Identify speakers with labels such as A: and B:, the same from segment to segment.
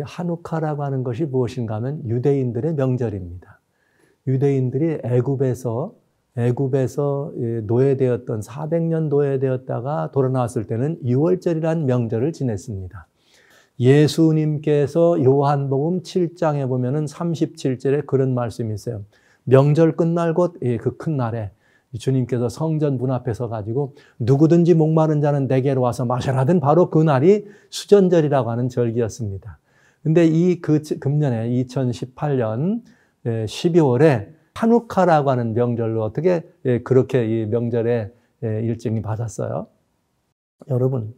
A: 하누카라고 하는 것이 무엇인가 하면 유대인들의 명절입니다. 유대인들이 애굽에서 노예되었던 400년 노예되었다가 돌아 나왔을 때는 유월절이라는 명절을 지냈습니다. 예수님께서 요한복음 7장에 보면은 37절에 그런 말씀이 있어요. 명절 끝날 곧 그 큰 날에 주님께서 성전 문 앞에 서 가지고 누구든지 목마른 자는 내게로 와서 마셔라던 바로 그 날이 수전절이라고 하는 절기였습니다. 근데 그 금년에 2018년 12월에 하누카라고 하는 명절로 어떻게 그렇게 이 명절에 일정이 받았어요? 여러분,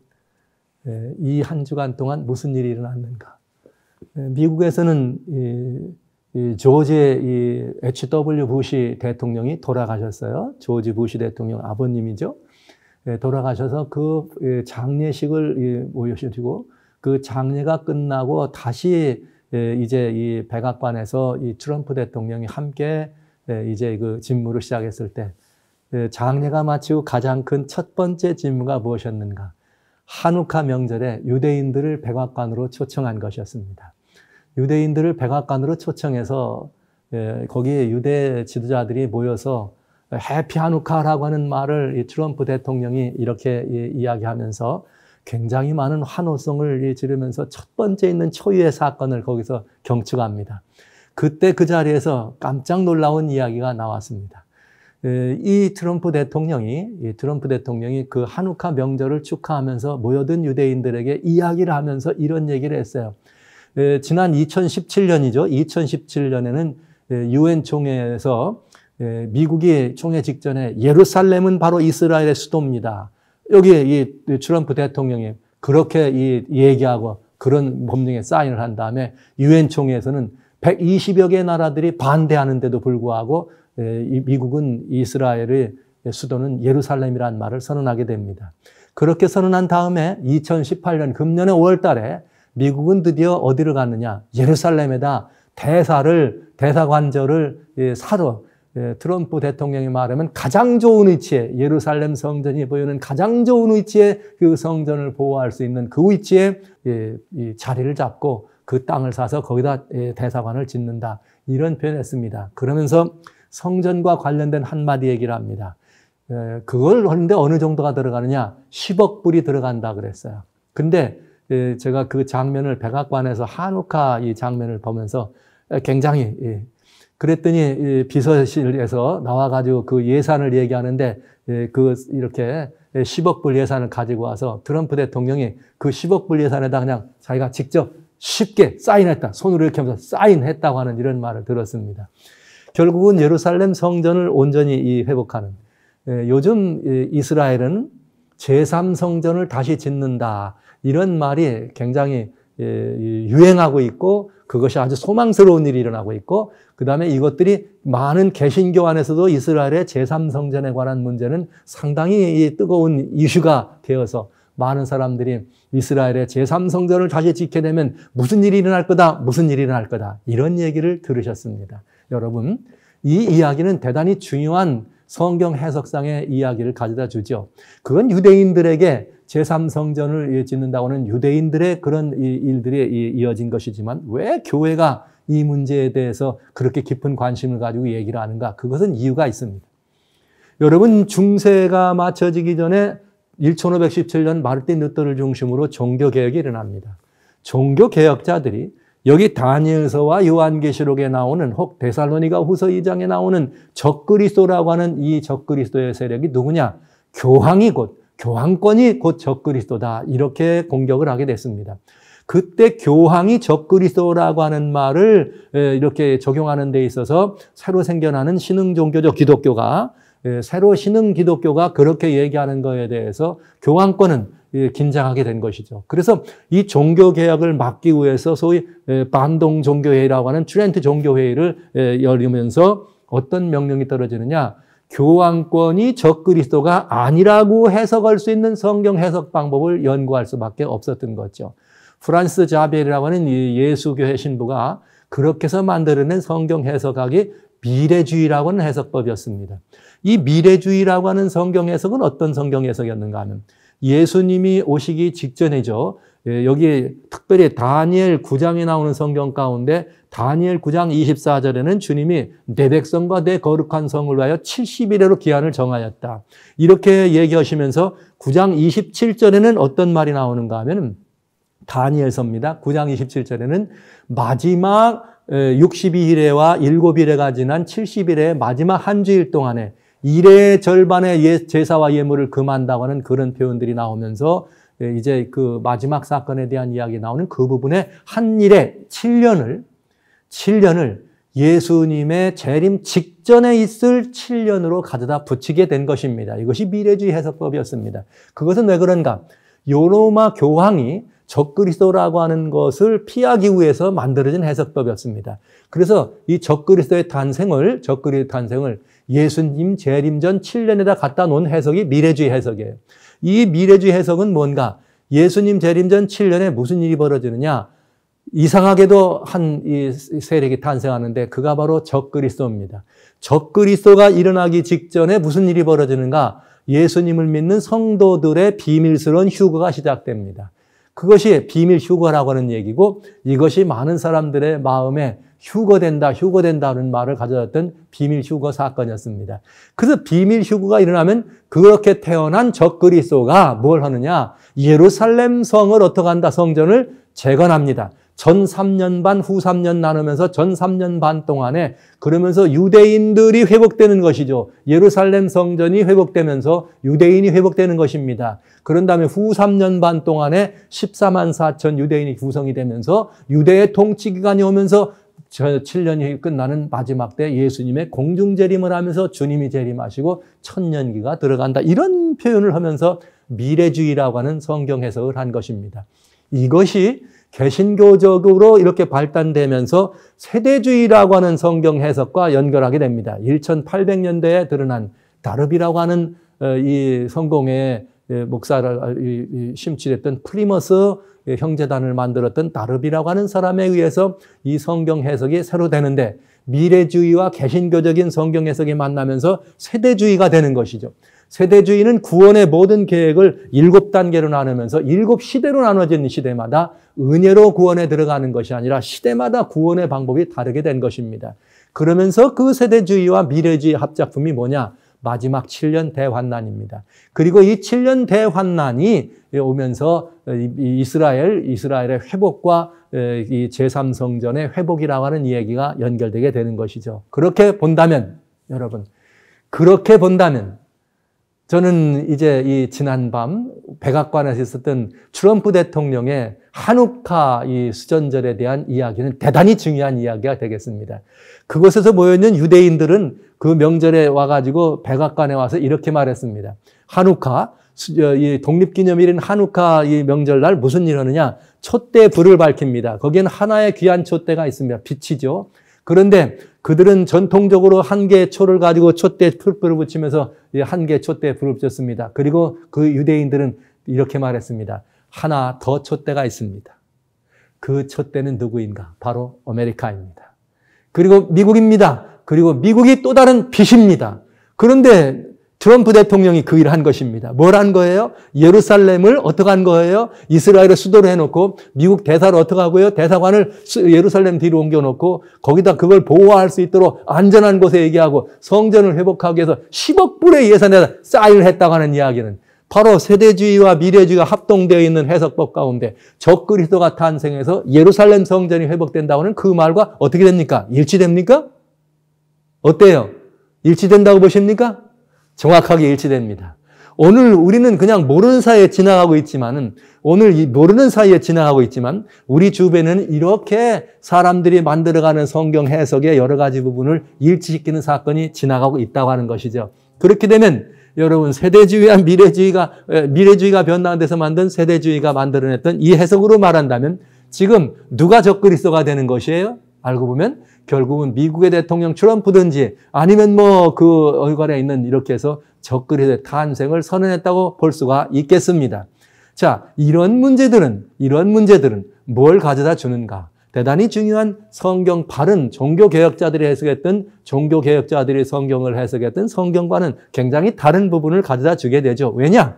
A: 이 한 주간 동안 무슨 일이 일어났는가? 미국에서는 조지 H.W. 부시 대통령이 돌아가셨어요. 조지 부시 대통령 아버님이죠. 돌아가셔서 그 장례식을 모시고 그 장례가 끝나고 다시 이제 이 백악관에서 이 트럼프 대통령이 함께 이제 그 집무를 시작했을 때 장례가 마치고 가장 큰 첫 번째 집무가 무엇이었는가? 하누카 명절에 유대인들을 백악관으로 초청한 것이었습니다. 유대인들을 백악관으로 초청해서 거기에 유대 지도자들이 모여서 해피 하누카라고 하는 말을 이 트럼프 대통령이 이렇게 이야기하면서 굉장히 많은 환호성을 지르면서 첫 번째 있는 초유의 사건을 거기서 경축합니다. 그때 그 자리에서 깜짝 놀라운 이야기가 나왔습니다. 이 트럼프 대통령이 그 하누카 명절을 축하하면서 모여든 유대인들에게 이야기를 하면서 이런 얘기를 했어요. 지난 2017년이죠. 2017년에는 유엔 총회에서 미국이 총회 직전에 예루살렘은 바로 이스라엘의 수도입니다. 여기에 이 트럼프 대통령이 그렇게 얘기하고 그런 법령에 사인을 한 다음에 유엔 총회에서는 120여 개 나라들이 반대하는데도 불구하고 미국은 이스라엘의 수도는 예루살렘이라는 말을 선언하게 됩니다. 그렇게 선언한 다음에 2018년 금년의 5월 달에 미국은 드디어 어디를 갔느냐? 예루살렘에다 대사관절을 사러 트럼프 대통령이 말하면 가장 좋은 위치에 예루살렘 성전이 보이는 가장 좋은 위치에 그 성전을 보호할 수 있는 그 위치에 자리를 잡고 그 땅을 사서 거기다 대사관을 짓는다. 이런 표현을 했습니다. 그러면서 성전과 관련된 한마디 얘기를 합니다. 그걸 하는데 어느 정도가 들어가느냐? 10억 불이 들어간다 그랬어요. 근데 제가 그 장면을 백악관에서 하누카 이 장면을 보면서 굉장히 그랬더니 비서실에서 나와가지고 그 예산을 얘기하는데 이렇게 10억 불 예산을 가지고 와서 트럼프 대통령이 그 10억 불 예산에다 그냥 자기가 직접 쉽게 사인했다. 손으로 이렇게 하면서 사인했다고 하는 이런 말을 들었습니다. 결국은 예루살렘 성전을 온전히 회복하는 요즘 이스라엘은 제3성전을 다시 짓는다. 이런 말이 굉장히 유행하고 있고 그것이 아주 소망스러운 일이 일어나고 있고 그다음에 이것들이 많은 개신교 안에서도 이스라엘의 제3성전에 관한 문제는 상당히 뜨거운 이슈가 되어서 많은 사람들이 이스라엘의 제3성전을 다시 짓게 되면 무슨 일이 일어날 거다, 무슨 일이 일어날 거다 이런 얘기를 들으셨습니다. 여러분, 이 이야기는 대단히 중요한 성경 해석상의 이야기를 가져다 주죠. 그건 유대인들에게 제3성전을 짓는다고 하는 유대인들의 그런 일들이 이어진 것이지만 왜 교회가 이 문제에 대해서 그렇게 깊은 관심을 가지고 얘기를 하는가? 그것은 이유가 있습니다. 여러분, 중세가 맞춰지기 전에 1517년 마르틴 루터를 중심으로 종교개혁이 일어납니다. 종교개혁자들이 여기 다니엘서와 요한계시록에 나오는 혹 데살로니가 후서 2장에 나오는 적그리스도라고 하는 이 적그리스도의 세력이 누구냐? 교황권이 곧 적그리스도다. 이렇게 공격을 하게 됐습니다. 그때 교황이 적그리스도라고 하는 말을 이렇게 적용하는 데 있어서 새로 생겨나는 신흥종교적 기독교가 새로 신흥 기독교가 그렇게 얘기하는 거에 대해서 교황권은 긴장하게 된 것이죠. 그래서 이 종교개혁을 막기 위해서 소위 반동 종교회의라고 하는 트렌트 종교회의를 열리면서 어떤 명령이 떨어지느냐? 교황권이 적그리스도가 아니라고 해석할 수 있는 성경 해석 방법을 연구할 수밖에 없었던 거죠. 프란스 자비엘이라고 하는 예수교회 신부가 그렇게 해서 만들어낸 성경 해석학이 미래주의라고 하는 해석법이었습니다. 이 미래주의라고 하는 성경 해석은 어떤 성경 해석이었는가 하면 예수님이 오시기 직전이죠. 여기 특별히 다니엘 9장에 나오는 성경 가운데 다니엘 9장 24절에는 주님이 내 백성과 내 거룩한 성을 위하여 70일에로 기한을 정하였다. 이렇게 얘기하시면서 9장 27절에는 어떤 말이 나오는가 하면 다니엘서입니다. 9장 27절에는 마지막 62일에와 7일에가 지난 70일의 마지막 한 주일 동안에 일의 절반의 제사와 예물을 금한다고 하는 그런 표현들이 나오면서 이제 그 마지막 사건에 대한 이야기 나오는 그 부분에 한 일에 7년을 예수님의 재림 직전에 있을 7년으로 가져다 붙이게 된 것입니다. 이것이 미래주의 해석법이었습니다. 그것은 왜 그런가? 요로마 교황이 적그리스도라고 하는 것을 피하기 위해서 만들어진 해석법이었습니다. 그래서 이 적그리스도의 탄생을 예수님 재림 전 7년에다 갖다 놓은 해석이 미래주의 해석이에요. 이 미래주의 해석은 뭔가? 예수님 재림 전 7년에 무슨 일이 벌어지느냐? 이상하게도 한 이 세력이 탄생하는데 그가 바로 적그리스도입니다. 적그리스도가 일어나기 직전에 무슨 일이 벌어지는가? 예수님을 믿는 성도들의 비밀스러운 휴거가 시작됩니다. 그것이 비밀 휴거라고 하는 얘기고 이것이 많은 사람들의 마음에 휴거된다는 말을 가져왔던 비밀 휴거 사건이었습니다. 그래서 비밀 휴거가 일어나면 그렇게 태어난 적그리스도가 뭘 하느냐? 예루살렘 성을 어떻게 한다? 성전을 재건합니다. 전 3년 반, 후 3년 나누면서 전 3년 반 동안에 그러면서 유대인들이 회복되는 것이죠. 예루살렘 성전이 회복되면서 유대인이 회복되는 것입니다. 그런 다음에 후 3년 반 동안에 14만 4천 유대인이 구성이 되면서 유대의 통치 기간이 오면서 7년이 끝나는 마지막 때 예수님의 공중재림을 하면서 주님이 재림하시고 천년기가 들어간다. 이런 표현을 하면서 미래주의라고 하는 성경 해석을 한 것입니다. 이것이 개신교적으로 이렇게 발달되면서 세대주의라고 하는 성경 해석과 연결하게 됩니다. 1800년대에 드러난 다르비라고 하는 이 성공의 목사를 심취했던 프리머스 형제단을 만들었던 다르비라고 하는 사람에 의해서 이 성경 해석이 새로 되는데 미래주의와 개신교적인 성경 해석이 만나면서 세대주의가 되는 것이죠. 세대주의는 구원의 모든 계획을 7단계로 나누면서 7시대로 나눠진 시대마다 은혜로 구원에 들어가는 것이 아니라 시대마다 구원의 방법이 다르게 된 것입니다. 그러면서 그 세대주의와 미래주의 합작품이 뭐냐? 마지막 7년 대환난입니다. 그리고 이 7년 대환난이 오면서 이스라엘의 회복과 이 제3성전의 회복이라고 하는 얘기가 연결되게 되는 것이죠. 그렇게 본다면 여러분, 저는 이제 이 지난밤 백악관에서 있었던 트럼프 대통령의 한우카 이 수전절에 대한 이야기는 대단히 중요한 이야기가 되겠습니다. 그곳에서 모여있는 유대인들은 그 명절에 와가지고 백악관에 와서 이렇게 말했습니다. 한우카, 이 독립기념일인 한우카 이 명절날 무슨 일 하느냐? 촛대 불을 밝힙니다. 거기에는 하나의 귀한 촛대가 있습니다. 빛이죠. 그런데 그들은 전통적으로 한 개의 초를 가지고 촛대에 불을 붙이면서 한 개의 촛대에 불을 붙였습니다. 그리고 그 유대인들은 이렇게 말했습니다. 하나 더 촛대가 있습니다. 그 촛대는 누구인가? 바로 아메리카입니다. 그리고 미국입니다. 그리고 미국이 또 다른 빛입니다. 그런데 트럼프 대통령이 그 일을 한 것입니다. 뭘 한 거예요? 예루살렘을 어떻게 한 거예요? 이스라엘을 수도로 해놓고 미국 대사를 어떻게 하고요? 대사관을 예루살렘 뒤로 옮겨놓고 거기다 그걸 보호할 수 있도록 안전한 곳에 얘기하고 성전을 회복하기 위해서 10억 불의 예산에다 사인을 했다고 하는 이야기는 바로 세대주의와 미래주의가 합동되어 있는 해석법 가운데 적그리스도가 탄생해서 예루살렘 성전이 회복된다고 하는 그 말과 어떻게 됩니까? 일치됩니까? 어때요? 일치된다고 보십니까? 정확하게 일치됩니다. 오늘 우리는 그냥 모르는 사이에 지나가고 있지만 우리 주변에는 이렇게 사람들이 만들어가는 성경 해석의 여러 가지 부분을 일치시키는 사건이 지나가고 있다고 하는 것이죠. 그렇게 되면 여러분 세대주의와 미래주의가 변화한 데서 만든 세대주의가 만들어냈던 이 해석으로 말한다면 지금 누가 적그리스도가 되는 것이에요? 알고 보면 결국은 미국의 대통령 트럼프든지 아니면 그 얼굴에 있는 이렇게 해서 적그리스도의 탄생을 선언했다고 볼 수가 있겠습니다. 자, 이런 문제들은 뭘 가져다 주는가? 대단히 중요한 성경 바른 종교개혁자들이 해석했던 종교개혁자들이 성경을 해석했던 성경과는 굉장히 다른 부분을 가져다 주게 되죠. 왜냐?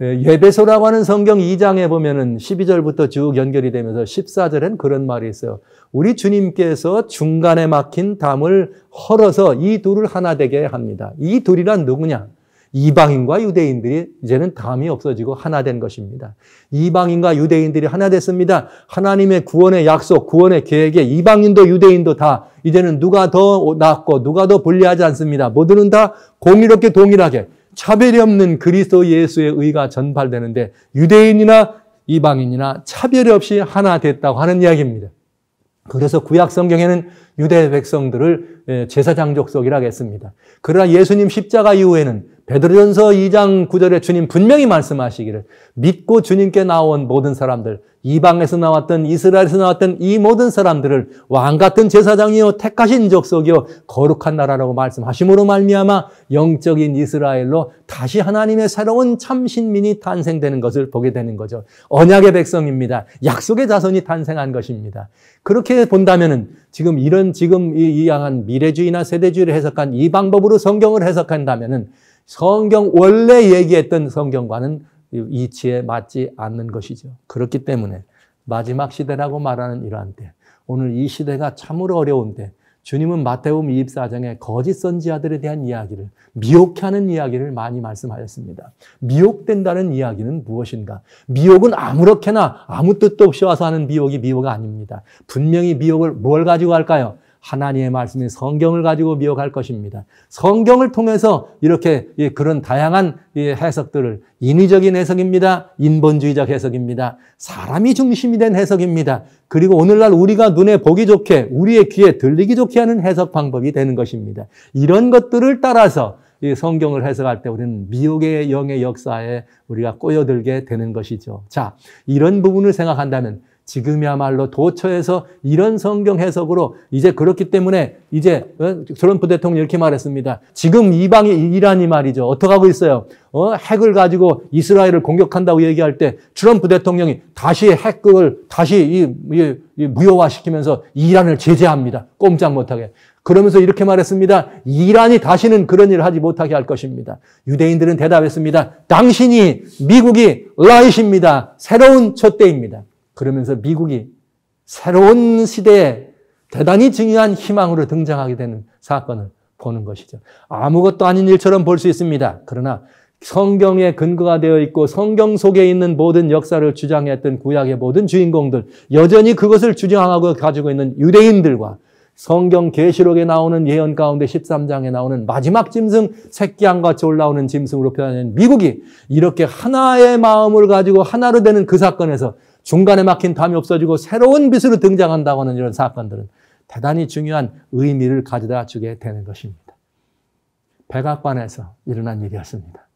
A: 예배소라고 하는 성경 2장에 보면은 12절부터 쭉 연결이 되면서 14절엔 그런 말이 있어요. 우리 주님께서 중간에 막힌 담을 헐어서 이 둘을 하나 되게 합니다. 이 둘이란 누구냐? 이방인과 유대인들이 이제는 담이 없어지고 하나 된 것입니다. 이방인과 유대인들이 하나 됐습니다. 하나님의 구원의 약속, 구원의 계획에 이방인도 유대인도 다 이제는 누가 더 낫고 누가 더 불리하지 않습니다. 모두는 다 공의롭게 동일하게 차별이 없는 그리스도 예수의 의가 전달되는데 유대인이나 이방인이나 차별이 없이 하나 됐다고 하는 이야기입니다. 그래서 구약 성경에는 유대 백성들을 제사장 족속이라고 했습니다. 그러나 예수님 십자가 이후에는 베드로전서 2장 9절에 주님 분명히 말씀하시기를 믿고 주님께 나온 모든 사람들, 이방에서 나왔던 이스라엘에서 나왔던 이 모든 사람들을 왕같은 제사장이요 택하신 족속이요 거룩한 나라라고 말씀하심으로 말미암아 영적인 이스라엘로 다시 하나님의 새로운 참 신민이 탄생되는 것을 보게 되는 거죠. 언약의 백성입니다. 약속의 자손이 탄생한 것입니다. 그렇게 본다면은 지금 이 양한 미래주의나 세대주의를 해석한 이 방법으로 성경을 해석한다면은 성경 원래 얘기했던 성경과는 이치에 맞지 않는 것이죠. 그렇기 때문에 마지막 시대라고 말하는 이러한 때, 오늘 이 시대가 참으로 어려운데 주님은 마태복음 24장에 거짓 선지자들에 대한 이야기를, 미혹해 하는 이야기를 많이 말씀하셨습니다. 미혹된다는 이야기는 무엇인가? 미혹은 아무렇게나 아무 뜻도 없이 와서 하는 미혹이 미혹이 아닙니다. 분명히 미혹을 뭘 가지고 할까요? 하나님의 말씀인 성경을 가지고 미혹할 것입니다. 성경을 통해서 이렇게 그런 다양한 해석들을 인위적인 해석입니다. 인본주의적 해석입니다. 사람이 중심이 된 해석입니다. 그리고 오늘날 우리가 눈에 보기 좋게 우리의 귀에 들리기 좋게 하는 해석 방법이 되는 것입니다. 이런 것들을 따라서 이 성경을 해석할 때 우리는 미혹의 영의 역사에 우리가 꼬여들게 되는 것이죠. 자, 이런 부분을 생각한다면 지금이야말로 도처에서 이런 성경 해석으로 이제 그렇기 때문에 이제 트럼프 대통령이 이렇게 말했습니다. 지금 이란이 말이죠. 어떻게 하고 있어요? 핵을 가지고 이스라엘을 공격한다고 얘기할 때 트럼프 대통령이 다시 핵을 다시 무효화시키면서 이란을 제재합니다. 꼼짝 못하게. 그러면서 이렇게 말했습니다. 이란이 다시는 그런 일을 하지 못하게 할 것입니다. 유대인들은 대답했습니다. 당신이 미국이 라이트입니다. 새로운 촛대입니다. 그러면서 미국이 새로운 시대에 대단히 중요한 희망으로 등장하게 되는 사건을 보는 것이죠. 아무것도 아닌 일처럼 볼 수 있습니다. 그러나 성경에 근거가 되어 있고 성경 속에 있는 모든 역사를 주장했던 구약의 모든 주인공들, 여전히 그것을 주장하고 가지고 있는 유대인들과 성경 계시록에 나오는 예언 가운데 13장에 나오는 마지막 짐승, 새끼양같이 올라오는 짐승으로 표현된 미국이 이렇게 하나의 마음을 가지고 하나로 되는 그 사건에서 중간에 막힌 담이 없어지고 새로운 빛으로 등장한다고 하는 이런 사건들은 대단히 중요한 의미를 가져다 주게 되는 것입니다. 백악관에서 일어난 일이었습니다.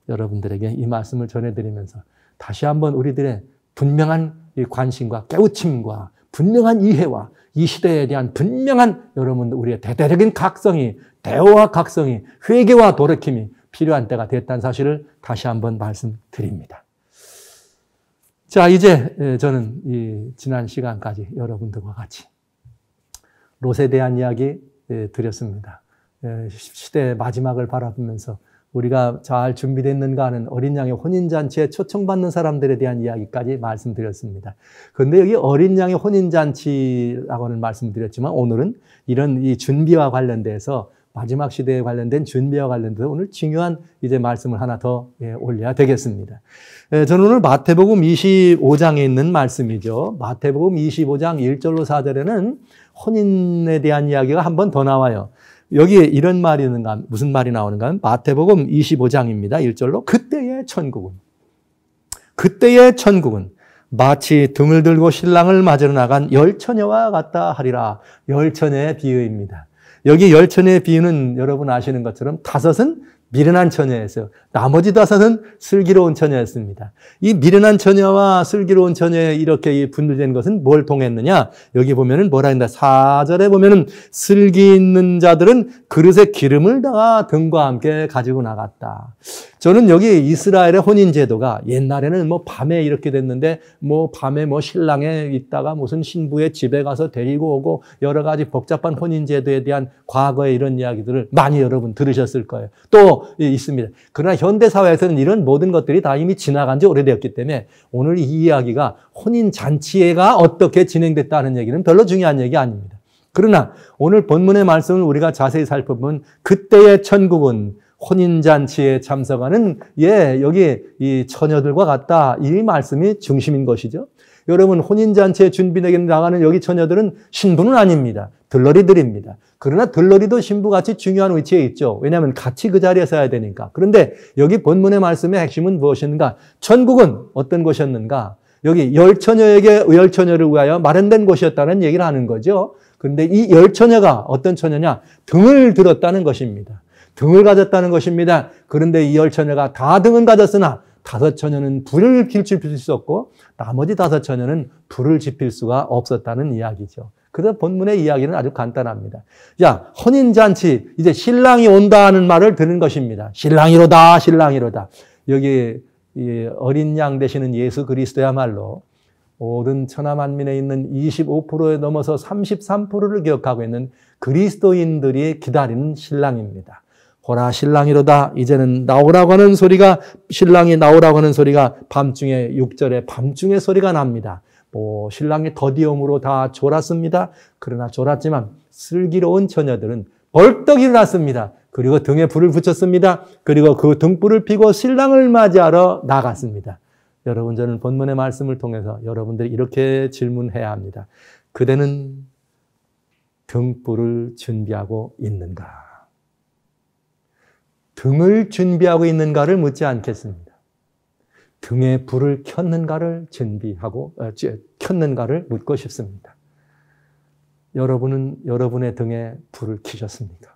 A: 여러분들에게 이 말씀을 전해드리면서 다시 한번 우리들의 분명한 관심과 깨우침과 분명한 이해와 이 시대에 대한 분명한 여러분 우리의 대대적인 각성이, 대화와 각성이, 회개와 돌이킴이 필요한 때가 됐다는 사실을 다시 한번 말씀드립니다. 자, 이제 저는 이 지난 시간까지 여러분들과 같이 롯에 대한 이야기 드렸습니다. 시대의 마지막을 바라보면서 우리가 잘 준비됐는가 하는 어린 양의 혼인잔치에 초청받는 사람들에 대한 이야기까지 말씀드렸습니다. 그런데 여기 어린 양의 혼인잔치라고는 말씀드렸지만 오늘은 이런 이 준비와 관련돼서 마지막 시대에 관련된 준비와 관련돼서 오늘 중요한 이제 말씀을 하나 더 올려야 되겠습니다. 저는 오늘 마태복음 25장에 있는 말씀이죠. 마태복음 25장 1절로 4절에는 혼인에 대한 이야기가 한 번 더 나와요. 여기에 이런 말이 있는가, 무슨 말이 나오는가 하면 마태복음 25장입니다. 1절로 그때의 천국은 마치 등을 들고 신랑을 맞으러 나간 열처녀와 같다 하리라. 열처녀의 비유입니다. 여기 열처녀의 비유는 여러분 아시는 것처럼 5은 미련한 처녀였어요. 나머지 5은 슬기로운 처녀였습니다. 이 미련한 처녀와 슬기로운 처녀에 이렇게 분류된 것은 뭘 통했느냐? 여기 보면은 뭐라 했나? 4절에 보면은 슬기 있는 자들은 그릇에 기름을 담아 등과 함께 가지고 나갔다. 저는 여기 이스라엘의 혼인제도가 옛날에는 뭐 밤에 이렇게 됐는데 뭐 밤에 뭐 신랑에 있다가 무슨 신부의 집에 가서 데리고 오고 여러 가지 복잡한 혼인제도에 대한 과거의 이런 이야기들을 많이 여러분 들으셨을 거예요. 또 있습니다. 그러나 현대사회에서는 이런 모든 것들이 다 이미 지나간 지 오래되었기 때문에 오늘 이 이야기가 혼인잔치가 어떻게 진행됐다는 얘기는 별로 중요한 얘기 아닙니다. 그러나 오늘 본문의 말씀을 우리가 자세히 살펴보면 그때의 천국은 혼인잔치에 참석하는 여기 이 처녀들과 같다. 이 말씀이 중심인 것이죠. 여러분 혼인잔치에 준비되게 나가는 여기 처녀들은 신부는 아닙니다. 들러리들입니다. 그러나 들러리도 신부같이 중요한 위치에 있죠. 왜냐하면 같이 그 자리에 서야 되니까. 그런데 여기 본문의 말씀의 핵심은 무엇인가? 천국은 어떤 곳이었는가? 여기 열 처녀를 위하여 마련된 곳이었다는 얘기를 하는 거죠. 그런데 이 열 처녀가 어떤 처녀냐? 등을 들었다는 것입니다. 등을 가졌다는 것입니다. 그런데 이 열 처녀가 다 등은 가졌으나 다섯 처녀는 불을 지필 수 없고 나머지 다섯 처녀는 불을 지필 수가 없었다는 이야기죠. 그래서 본문의 이야기는 아주 간단합니다. 자, 혼인잔치, 이제 신랑이 온다는 말을 들은 것입니다. 신랑이로다, 신랑이로다. 여기 이 어린 양 되시는 예수 그리스도야말로 모든 천하만민에 있는 25%에 넘어서 33%를 기억하고 있는 그리스도인들이 기다리는 신랑입니다. 보라 신랑이로다. 이제는 나오라고 하는 소리가 신랑이 나오라고 하는 소리가 밤중에 6절에 밤중에 소리가 납니다. 신랑이 더디움으로 다 졸았습니다. 그러나 졸았지만 슬기로운 처녀들은 벌떡 일어났습니다. 그리고 등에 불을 붙였습니다. 그리고 그 등불을 피고 신랑을 맞이하러 나갔습니다. 여러분 저는 본문의 말씀을 통해서 여러분들이 이렇게 질문해야 합니다. 그대는 등불을 준비하고 있는가? 등을 준비하고 있는가를 묻지 않겠습니다. 등에 불을 켰는가를 켰는가를 묻고 싶습니다. 여러분은 여러분의 등에 불을 켜셨습니까?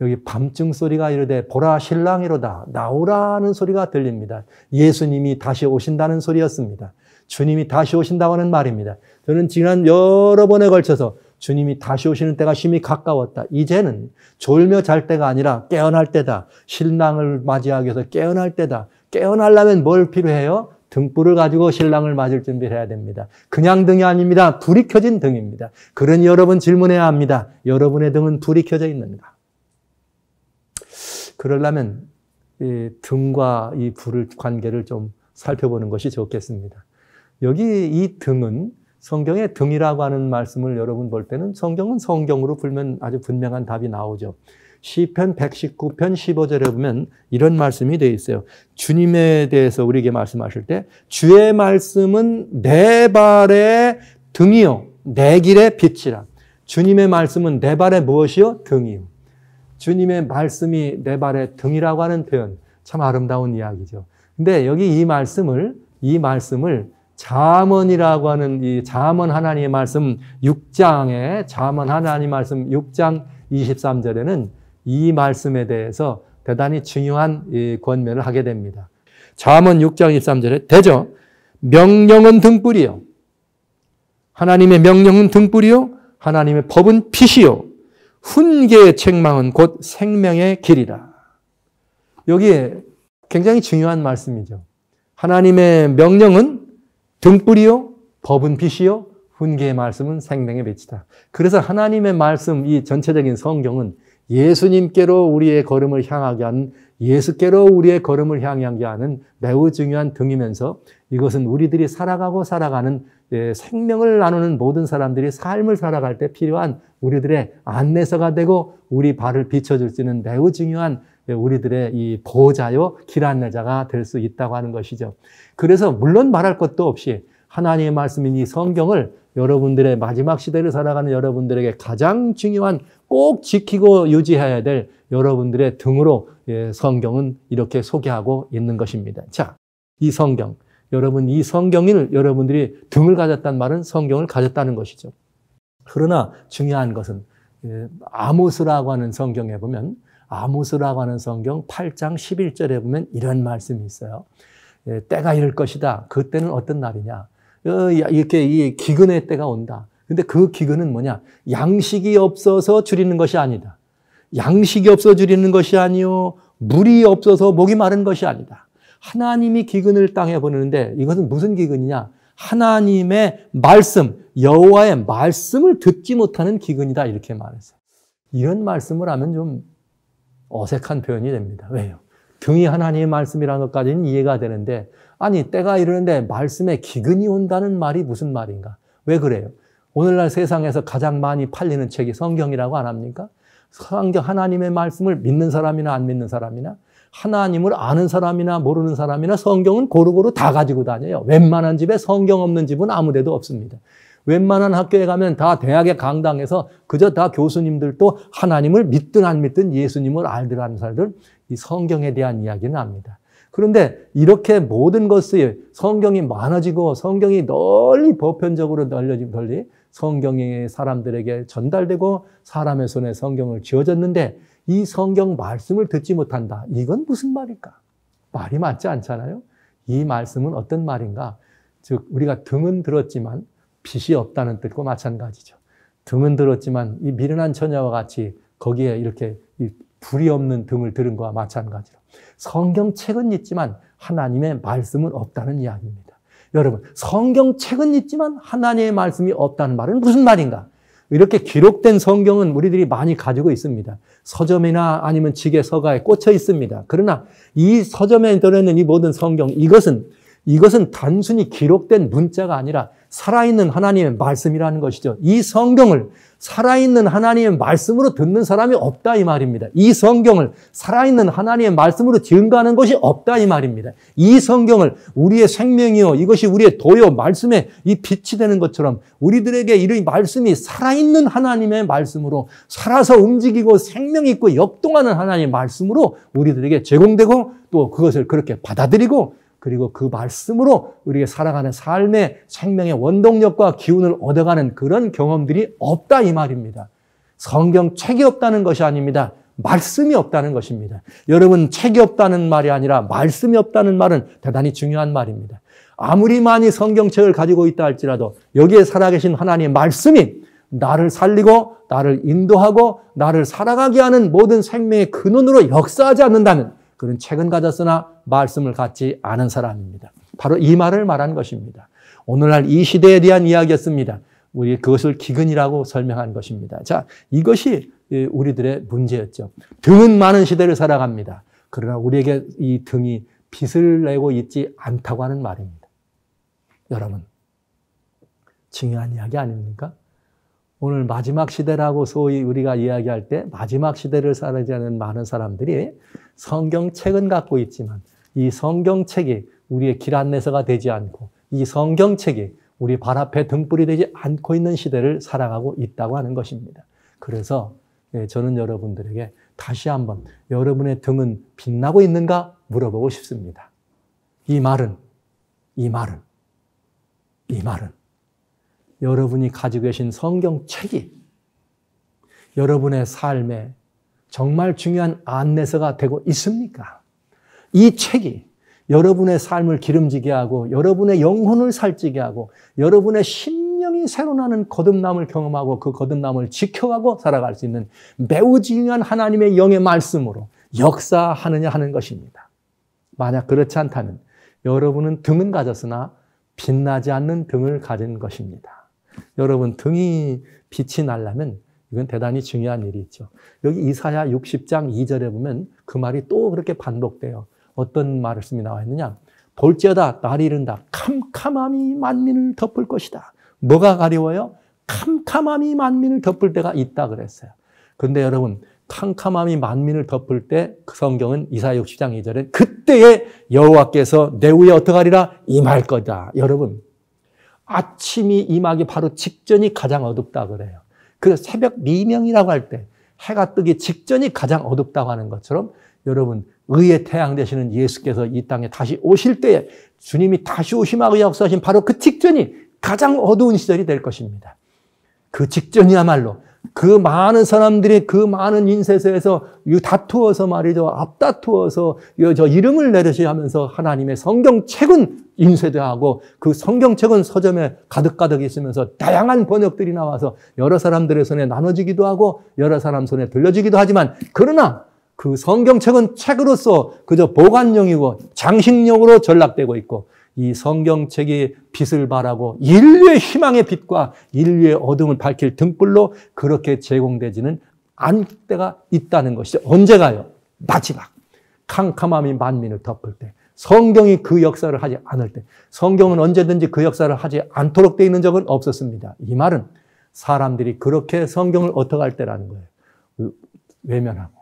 A: 여기 밤중 소리가 이르되 보라 신랑이로다 나오라는 소리가 들립니다. 예수님이 다시 오신다는 소리였습니다. 주님이 다시 오신다고 하는 말입니다. 저는 지난 여러 번에 걸쳐서 주님이 다시 오시는 때가 심히 가까웠다. 이제는 졸며 잘 때가 아니라 깨어날 때다. 신랑을 맞이하기 위해서 깨어날 때다. 깨어나려면 뭘 필요해요? 등불을 가지고 신랑을 맞을 준비를 해야 됩니다. 그냥 등이 아닙니다. 불이 켜진 등입니다. 그러니 여러분 질문해야 합니다. 여러분의 등은 불이 켜져 있는가? 그러려면 이 등과 이 불의 관계를 좀 살펴보는 것이 좋겠습니다. 여기 이 등은 성경의 등이라고 하는 말씀을 여러분 볼 때는 성경은 성경으로 풀면 아주 분명한 답이 나오죠. 시편 119편 15절에 보면 이런 말씀이 되어 있어요. 주님에 대해서 우리에게 말씀하실 때 주의 말씀은 내 발의 등이요 내 길의 빛이라. 주님의 말씀은 내 발의 무엇이요? 등이요. 주님의 말씀이 내 발의 등이라고 하는 표현 참 아름다운 이야기죠. 근데 여기 이 말씀을 잠언이라고 하는 이 잠언 하나님의 말씀 6장에 잠언 하나님 말씀 6장 23절에는 이 말씀에 대해서 대단히 중요한 권면을 하게 됩니다. 잠언 6장 23절에 대저 명령은 등불이요 하나님의 명령은 등불이요 하나님의 법은 빛이요 훈계의 책망은 곧 생명의 길이라. 여기에 굉장히 중요한 말씀이죠. 하나님의 명령은 등불이요, 법은 빛이요, 훈계의 말씀은 생명의 빛이다. 그래서 하나님의 말씀, 이 전체적인 성경은 예수님께로 우리의 걸음을 향하게 하는, 예수께로 우리의 걸음을 향하게 하는 매우 중요한 등이면서 이것은 우리들이 살아가는 생명을 나누는 모든 사람들이 삶을 살아갈 때 필요한 우리들의 안내서가 되고 우리 발을 비춰줄 수 있는 매우 중요한 우리들의 이 보호자요, 길 안내자가 될 수 있다고 하는 것이죠. 그래서 물론 말할 것도 없이 하나님의 말씀인 이 성경을 여러분들의 마지막 시대를 살아가는 여러분들에게 가장 중요한 꼭 지키고 유지해야 될 여러분들의 등으로 성경은 이렇게 소개하고 있는 것입니다. 자, 이 성경, 여러분 이 성경을 여러분들이 등을 가졌다는 말은 성경을 가졌다는 것이죠. 그러나 중요한 것은 아모스라고 하는 성경에 보면 아모스라고 하는 성경 8장 11절에 보면 이런 말씀이 있어요. 때가 이를 것이다. 그때는 어떤 날이냐? 이렇게 이 기근의 때가 온다. 근데 그 기근은 뭐냐? 양식이 없어서 줄이는 것이 아니다. 양식이 없어 줄이는 것이 아니요. 물이 없어서 목이 마른 것이 아니다. 하나님이 기근을 땅에 보내는데 이것은 무슨 기근이냐? 하나님의 말씀, 여호와의 말씀을 듣지 못하는 기근이다 이렇게 말했어요. 이런 말씀을 하면 좀 어색한 표현이 됩니다. 왜요? 등이 하나님의 말씀이라는 것까지는 이해가 되는데 아니 때가 이르는데 말씀에 기근이 온다는 말이 무슨 말인가? 왜 그래요? 오늘날 세상에서 가장 많이 팔리는 책이 성경이라고 안 합니까? 성경 하나님의 말씀을 믿는 사람이나 안 믿는 사람이나 하나님을 아는 사람이나 모르는 사람이나 성경은 고루고루 다 가지고 다녀요. 웬만한 집에 성경 없는 집은 아무 데도 없습니다. 웬만한 학교에 가면 다 대학의 강당에서 그저 다 교수님들도 하나님을 믿든 안 믿든 예수님을 알든 아는 사람들 이 성경에 대한 이야기는 합니다. 그런데 이렇게 모든 것이 성경이 많아지고 성경이 널리 보편적으로 널리 성경이 사람들에게 전달되고 사람의 손에 성경을 쥐어졌는데 이 성경 말씀을 듣지 못한다. 이건 무슨 말일까? 말이 맞지 않잖아요. 이 말씀은 어떤 말인가? 즉 우리가 등은 들었지만 빛이 없다는 뜻과 마찬가지죠. 등은 들었지만 이 미련한 처녀와 같이 거기에 이렇게 이 불이 없는 등을 들은 것과 마찬가지로 성경책은 있지만 하나님의 말씀은 없다는 이야기입니다. 여러분, 성경책은 있지만 하나님의 말씀이 없다는 말은 무슨 말인가? 이렇게 기록된 성경은 우리들이 많이 가지고 있습니다. 서점이나 아니면 지게 서가에 꽂혀 있습니다. 그러나 이 서점에 들어있는 이 모든 성경, 이것은 단순히 기록된 문자가 아니라 살아있는 하나님의 말씀이라는 것이죠. 이 성경을 살아있는 하나님의 말씀으로 듣는 사람이 없다 이 말입니다. 이 성경을 살아있는 하나님의 말씀으로 증거하는 것이 없다 이 말입니다. 이 성경을 우리의 생명이요 이것이 우리의 도요 말씀에 이 빛이 되는 것처럼 우리들에게 이 말씀이 살아있는 하나님의 말씀으로 살아서 움직이고 생명 있고 역동하는 하나님의 말씀으로 우리들에게 제공되고 또 그것을 그렇게 받아들이고 그리고 그 말씀으로 우리가 살아가는 삶의 생명의 원동력과 기운을 얻어가는 그런 경험들이 없다 이 말입니다. 성경책이 없다는 것이 아닙니다. 말씀이 없다는 것입니다. 여러분, 책이 없다는 말이 아니라 말씀이 없다는 말은 대단히 중요한 말입니다. 아무리 많이 성경책을 가지고 있다 할지라도 여기에 살아계신 하나님의 말씀이 나를 살리고 나를 인도하고 나를 살아가게 하는 모든 생명의 근원으로 역사하지 않는다면 그런 책은 가졌으나 말씀을 갖지 않은 사람입니다. 바로 이 말을 말한 것입니다. 오늘날 이 시대에 대한 이야기였습니다. 우리 그것을 기근이라고 설명한 것입니다. 자, 이것이 우리들의 문제였죠. 등은 많은 시대를 살아갑니다. 그러나 우리에게 이 등이 빛을 내고 있지 않다고 하는 말입니다. 여러분, 중요한 이야기 아닙니까? 오늘 마지막 시대라고 소위 우리가 이야기할 때 마지막 시대를 살아가는 많은 사람들이 성경책은 갖고 있지만 이 성경책이 우리의 길 안내서가 되지 않고 이 성경책이 우리 발 앞에 등불이 되지 않고 있는 시대를 살아가고 있다고 하는 것입니다. 그래서 저는 여러분들에게 다시 한번 여러분의 등은 빛나고 있는가 물어보고 싶습니다. 이 말은 여러분이 가지고 계신 성경책이 여러분의 삶에 정말 중요한 안내서가 되고 있습니까? 이 책이 여러분의 삶을 기름지게 하고 여러분의 영혼을 살찌게 하고 여러분의 심령이 새로나는 거듭남을 경험하고 그 거듭남을 지켜가고 살아갈 수 있는 매우 중요한 하나님의 영의 말씀으로 역사하느냐 하는 것입니다. 만약 그렇지 않다면 여러분은 등은 가졌으나 빛나지 않는 등을 가진 것입니다. 여러분, 등이 빛이 나려면 이건 대단히 중요한 일이 있죠. 여기 이사야 60장 2절에 보면 그 말이 또 그렇게 반복돼요. 어떤 말씀이 나와 있느냐? 볼지어다 날이 이른다. 캄캄함이 만민을 덮을 것이다. 뭐가 가려워요? 캄캄함이 만민을 덮을 때가 있다 그랬어요. 그런데 여러분, 캄캄함이 만민을 덮을 때 그 성경은 이사야 60장 2절에 그때에 여호와께서 내 위에 어떡하리라? 임할 거다. 여러분, 아침이 임하기 바로 직전이 가장 어둡다 그래요. 그 새벽 미명이라고 할 때 해가 뜨기 직전이 가장 어둡다고 하는 것처럼 여러분, 의의 태양 되시는 예수께서 이 땅에 다시 오실 때에 주님이 다시 오심하고 역사하신 바로 그 직전이 가장 어두운 시절이 될 것입니다. 그 직전이야말로 그 많은 사람들이 그 많은 인쇄소에서 다투어서 말이죠. 앞다투어서 저 이름을 내듯이 하면서 하나님의 성경책은 인쇄되고 그 성경책은 서점에 가득가득 있으면서 다양한 번역들이 나와서 여러 사람들의 손에 나눠지기도 하고 여러 사람 손에 들려지기도 하지만 그러나 그 성경책은 책으로서 그저 보관용이고 장식용으로 전락되고 있고 이 성경책이 빛을 발하고 인류의 희망의 빛과 인류의 어둠을 밝힐 등불로 그렇게 제공되지는 않을 때가 있다는 것이죠. 언제가요? 마지막. 캄캄함이 만민을 덮을 때. 성경이 그 역사를 하지 않을 때. 성경은 언제든지 그 역사를 하지 않도록 되어 있는 적은 없었습니다. 이 말은 사람들이 그렇게 성경을 어떻게 할 때라는 거예요. 외면하고.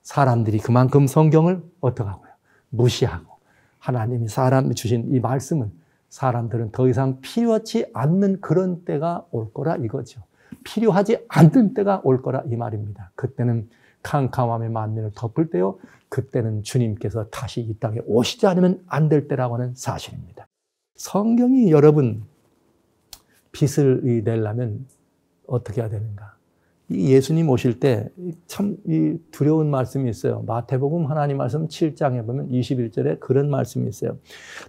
A: 사람들이 그만큼 성경을 어떻게 하고요? 무시하고. 하나님이 사람이 주신 이 말씀은 사람들은 더 이상 필요하지 않는 그런 때가 올 거라 이거죠. 필요하지 않는 때가 올 거라 이 말입니다. 그때는 캄캄함의 만민을 덮을 때요. 그때는 주님께서 다시 이 땅에 오시지 않으면 안 될 때라고 하는 사실입니다. 성경이 여러분 빛을 내려면 어떻게 해야 되는가? 이 예수님 오실 때 참 두려운 말씀이 있어요. 마태복음 하나님 말씀 7장에 보면 21절에 그런 말씀이 있어요.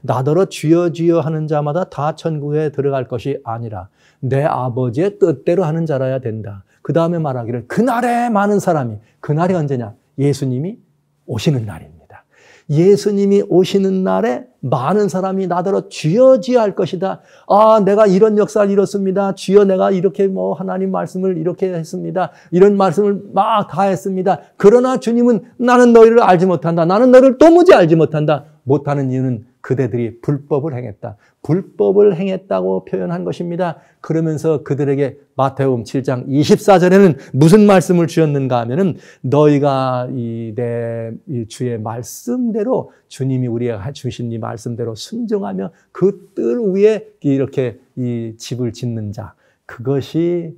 A: 나더러 주여 주여 하는 자마다 다 천국에 들어갈 것이 아니라 내 아버지의 뜻대로 하는 자라야 된다. 그 다음에 말하기를 그날에 많은 사람이, 그날이 언제냐? 예수님이 오시는 날입니다. 예수님이 오시는 날에 많은 사람이 나더러 주여 주여 할 것이다. 아, 내가 이런 역사를 이뤘습니다. 주여 내가 이렇게 하나님 말씀을 이렇게 했습니다. 이런 말씀을 막 다 했습니다. 그러나 주님은 나는 너희를 알지 못한다. 나는 너를 도무지 알지 못한다. 못하는 이유는 그대들이 불법을 행했다. 불법을 행했다고 표현한 것입니다. 그러면서 그들에게 마태복음 7장 24절에는 무슨 말씀을 주셨는가 하면은 너희가 내 주의 말씀대로 주님이 우리에게 주신 이 말씀대로 순종하며 그 뜰 위에 이렇게 이 집을 짓는 자, 그것이